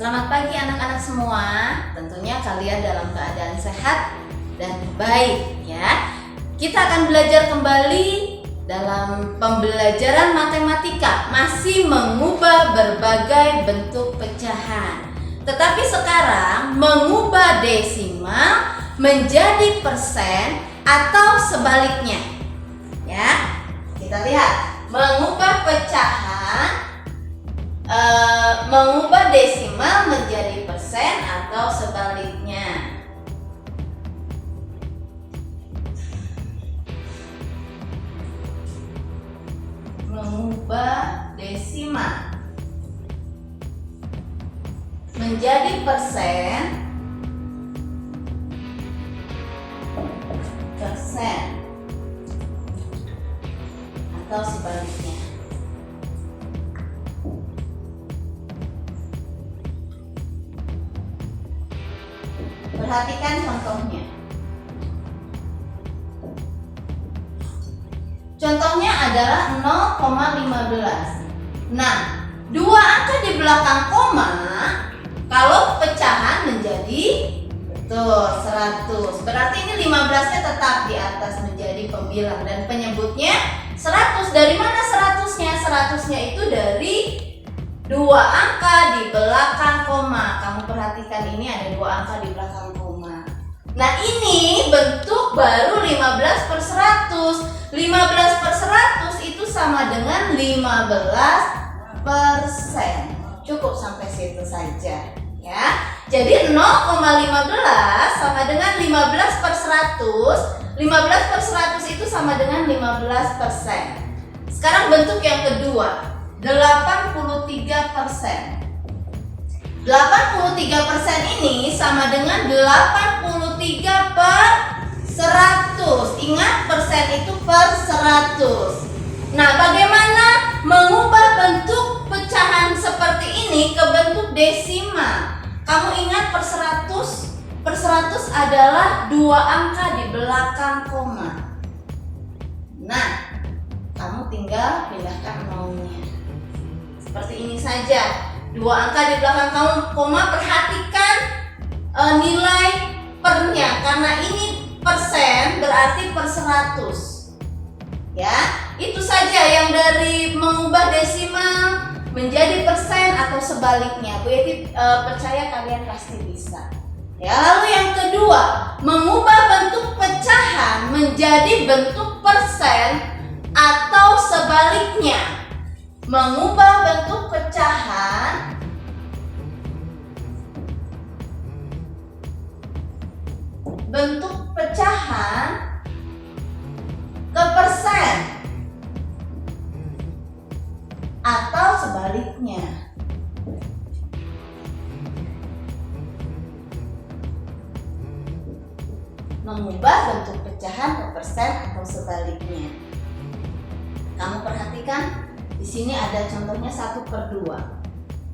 Selamat pagi anak-anak semua. Tentunya kalian dalam keadaan sehat dan baik ya. Kita akan belajar kembali dalam pembelajaran matematika, masih mengubah berbagai bentuk pecahan. Tetapi sekarang mengubah desimal menjadi persen atau sebaliknya. Ya. Kita lihat, mengubah pecahan mengubah desimal menjadi persen atau sebaliknya. Mengubah desimal menjadi persen atau sebaliknya. Perhatikan contohnya. Contohnya adalah 0,15. Nah, dua angka di belakang koma kalau pecahan menjadi 100. Berarti ini 15-nya tetap di atas menjadi pembilang dan penyebutnya 100. Dari mana 100-nya? 100-nya itu dari dua angka di belakang koma. Kamu perhatikan ini ada dua angka di belakang koma. Nah, ini bentuk baru 15/100. 15/100 itu sama dengan 15%. Cukup sampai situ saja ya. Jadi 0,15 sama dengan 15/100. 15/100 itu sama dengan 15%. Sekarang bentuk yang kedua, 83%. 83% ini sama dengan 83/100. Ingat, persen itu per 100. Nah, bagaimana mengubah bentuk pecahan seperti ini ke bentuk desimal? Kamu ingat per 100 adalah dua angka di belakang koma. Nah, kamu tinggal pindahkan nolnya. Seperti ini saja. Dua angka di belakang kamu koma, perhatikan nilai pernya karena ini persen berarti per 100. Ya, itu saja yang dari mengubah desimal menjadi persen atau sebaliknya. Bu Yeti percaya kalian pasti bisa. Ya, lalu yang kedua, mengubah bentuk pecahan menjadi bentuk persen atau sebaliknya. Mengubah bentuk pecahan ke persen atau sebaliknya. Mengubah bentuk pecahan ke persen atau sebaliknya. Kamu perhatikan, di sini ada contohnya 1/2.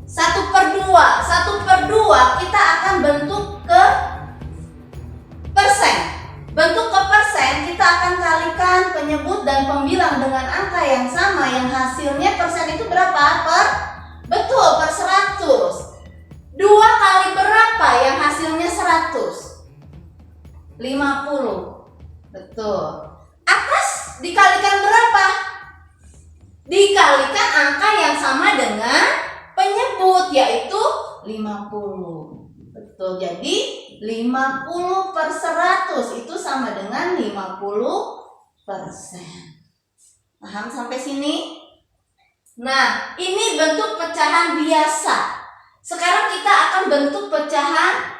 1/2 kita akan bentuk ke persen. Bentuk ke persen kita akan kalikan penyebut dan pembilang dengan angka yang sama, yang hasilnya persen itu berapa? Betul, per 100. 2 kali berapa yang hasilnya 100? 50. Betul. Atas dikalikan berapa? Dikalikan angka yang sama dengan penyebut, yaitu 50. Betul, jadi 50/100 itu sama dengan 50%. Paham sampai sini? Nah, ini bentuk pecahan biasa. Sekarang kita akan bentuk pecahan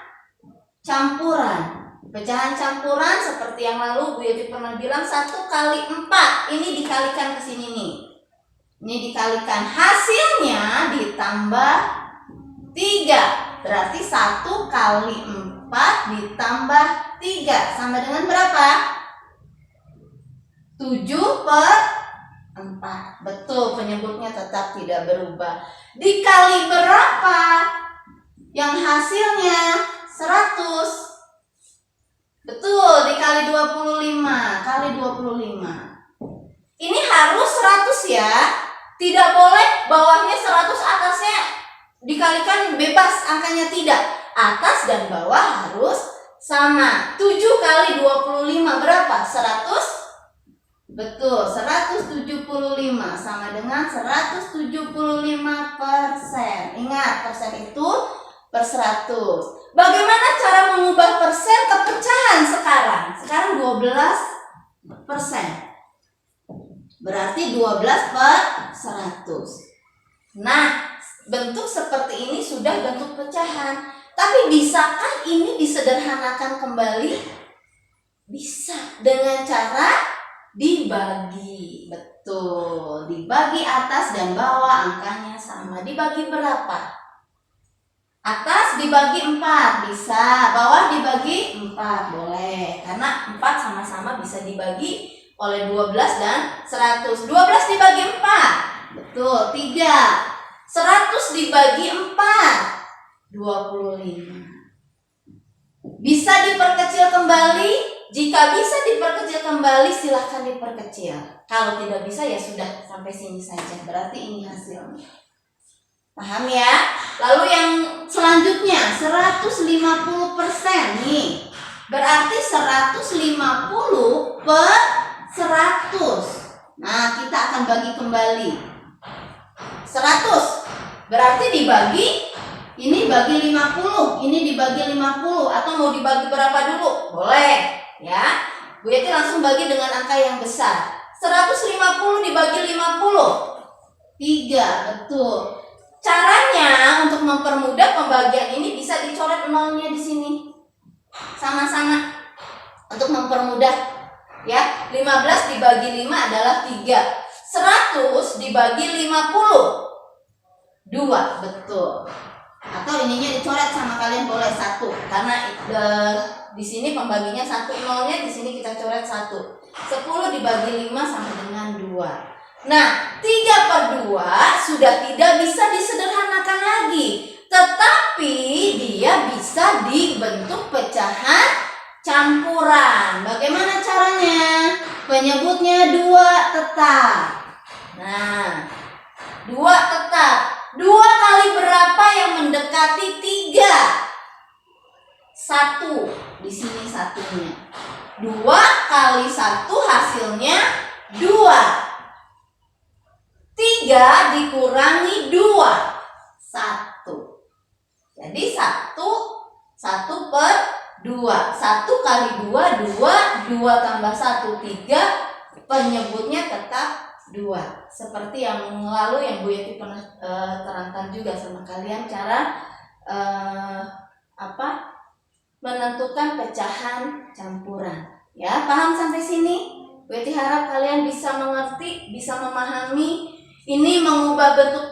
campuran. Pecahan campuran seperti yang lalu Bu Yeti pernah bilang 1 kali 4. Ini dikalikan ke sini nih. Ini dikalikan, hasilnya ditambah 3. Berarti 1 kali 4 ditambah 3 sama dengan berapa? 7/4. Betul, penyebutnya tetap tidak berubah. Dikali berapa yang hasilnya 100? Betul, dikali 25. Kali 25. Ini harus 100 ya. Tidak boleh bawahnya 100 atasnya di dikalikan bebas, angkanya tidak. Atas dan bawah harus sama. 7 kali 25 berapa? 100? Betul, 175 sama dengan 175%. Ingat, persen itu per 100. Bagaimana cara mengubah persen ke pecahan sekarang? Sekarang 12%. Berarti 12 per 100. Nah, bentuk seperti ini sudah bentuk pecahan. Tapi bisakah ini disederhanakan kembali? Bisa, dengan cara dibagi. Betul, dibagi atas dan bawah, angkanya sama. Dibagi berapa? Atas dibagi 4 bisa, bawah dibagi 4 boleh. Karena 4 sama-sama bisa dibagi oleh 12 dan 100. 12 dibagi 4, betul, 3. 100 dibagi 4, 25. Bisa diperkecil kembali? Jika bisa diperkecil kembali, silahkan diperkecil. Kalau tidak bisa ya sudah, sampai sini saja. Berarti ini hasilnya. Paham ya? Lalu yang selanjutnya 150% nih. Berarti 150 per 100. Nah, kita akan bagi kembali. 100 berarti dibagi, ini bagi 50, ini dibagi 50, atau mau dibagi berapa dulu? Boleh. Ya, Bu Yeti langsung bagi dengan angka yang besar. 150 dibagi 50, 3, betul. Caranya untuk mempermudah pembagian ini bisa dicoret nolnya di sini. Sama-sama untuk mempermudah. Ya, 15 dibagi 5 adalah 3. 100 dibagi 50, 2, betul. Atau ininya dicoret sama kalian boleh 1, karena di sini pembaginya 1, nolnya di sini kita coret 1. 10 dibagi 5 sama dengan 2. Nah, 3 per 2 sudah tidak bisa disederhanakan lagi, tetapi dia bisa dibentuk pecahan campuran. Bagaimana caranya? Penyebutnya 2 tetap. Nah, 2 tetap. 2 kali berapa yang mendekati 3? 1. Di sini satunya. 2 kali 1 hasilnya 2. 3 dikurangi 2, 1. Jadi 1 per 2. 1 kali 2, 2 tambah 1, 3. Penyebutnya tetap 2. Seperti yang lalu yang Bu Yeti pernah terangkan juga sama kalian cara menentukan pecahan campuran. Ya, paham sampai sini? Bu Yeti harap kalian bisa mengerti, bisa memahami. Ini mengubah bentuk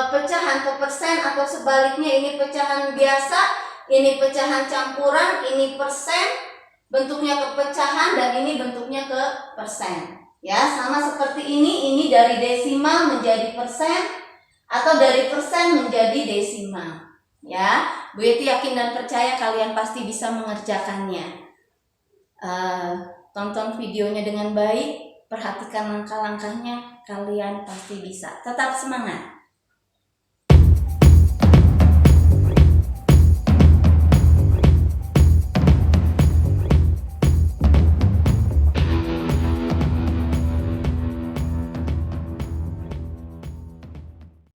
pecahan ke persen, atau sebaliknya ini pecahan biasa, ini pecahan campuran, ini persen, bentuknya ke pecahan, dan ini bentuknya ke persen. Ya, sama seperti ini dari desimal menjadi persen, atau dari persen menjadi desimal. Ya, Bu Yeti yakin dan percaya kalian pasti bisa mengerjakannya. Tonton videonya dengan baik, perhatikan langkah-langkahnya, kalian pasti bisa. Tetap semangat.